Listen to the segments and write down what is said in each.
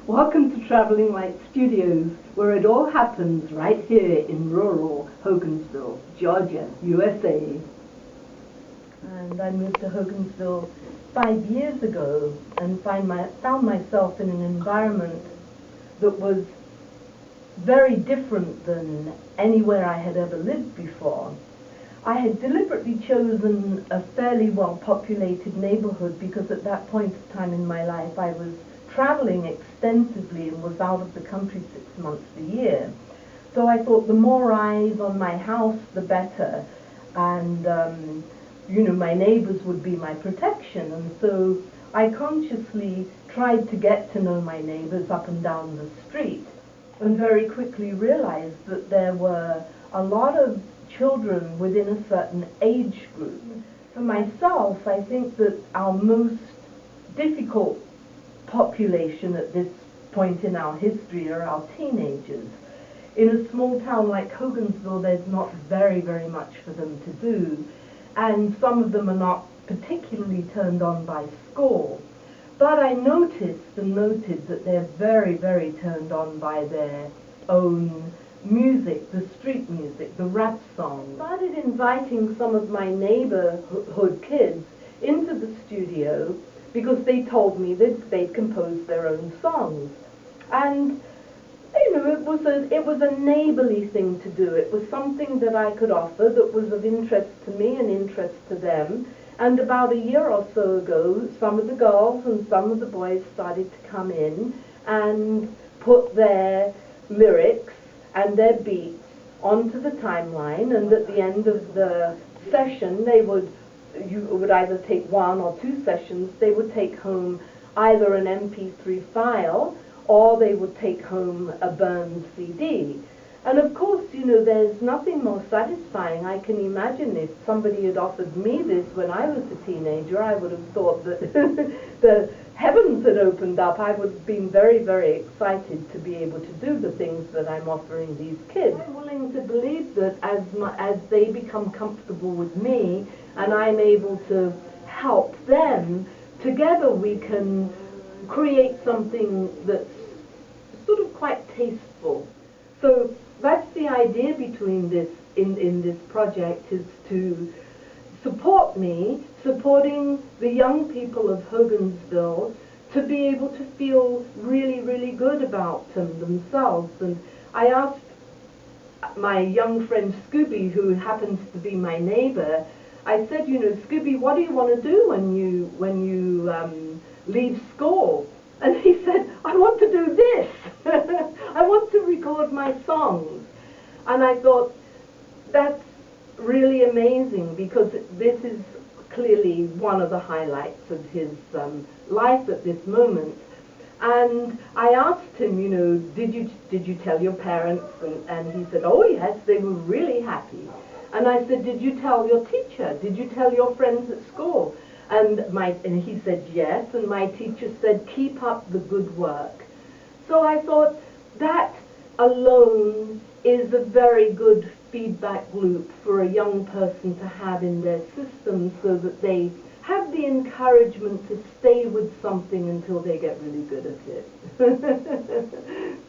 Welcome to Traveling Light Studios, where it all happens right here in rural Hogansville, Georgia, USA. And I moved to Hogansville 5 years ago and found myself in an environment that was very different than anywhere I had ever lived before. I had deliberately chosen a fairly well-populated neighborhood because at that point of time in my life I was traveling extensively and was out of the country 6 months a year. So I thought the more eyes on my house, the better. And, my neighbors would be my protection. And so I consciously tried to get to know my neighbors up and down the street, and very quickly realized that there were a lot of children within a certain age group. For myself, I think that our most difficult population at this point in our history are our teenagers. In a small town like Hogansville, there's not very, very much for them to do, and some of them are not particularly turned on by school. But I noticed and noted that they're very, very turned on by their own music, the street music, the rap songs. I started inviting some of my neighborhood kids into the studio because they told me that they'd composed their own songs. And, it was a neighborly thing to do. It was something that I could offer that was of interest to me and interest to them. And about a year or so ago, some of the girls and some of the boys started to come in and put their lyrics and their beats onto the timeline, and at the end of the session you would either take 1 or 2 sessions. They would take home either an MP3 file or they would take home a burned CD. And of course, there's nothing more satisfying. I can imagine if somebody had offered me this when I was a teenager, I would have thought that the heavens had opened up. I would have been very, very excited to be able to do the things that I'm offering these kids. I'm willing to believe that as they become comfortable with me and I'm able to help them, together we can create something that's sort of quite tasteful. So that's the idea between this in this project, is to support me, supporting the young people of Hogansville to be able to feel really, really good about themselves. And I asked my young friend Scooby, who happens to be my neighbor, I said, Scooby, what do you want to do when you leave school? And he said, I want to do this. I want to record my songs. And I thought, that's really amazing, because this is clearly one of the highlights of his life at this moment. And I asked him, did you tell your parents? And he said, oh yes, they were really happy. And I said, did you tell your teacher? Did you tell your friends at school? And he said yes, and my teacher said, keep up the good work. So I thought that alone is a very good feedback loop for a young person to have in their system, so that they have the encouragement to stay with something until they get really good at it.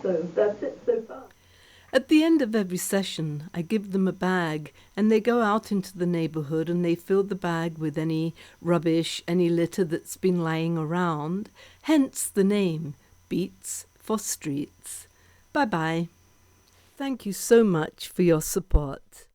So that's it so far. At the end of every session, I give them a bag, and they go out into the neighborhood and they fill the bag with any rubbish, any litter that's been lying around, hence the name, Beats for Streets. Bye-bye. Thank you so much for your support.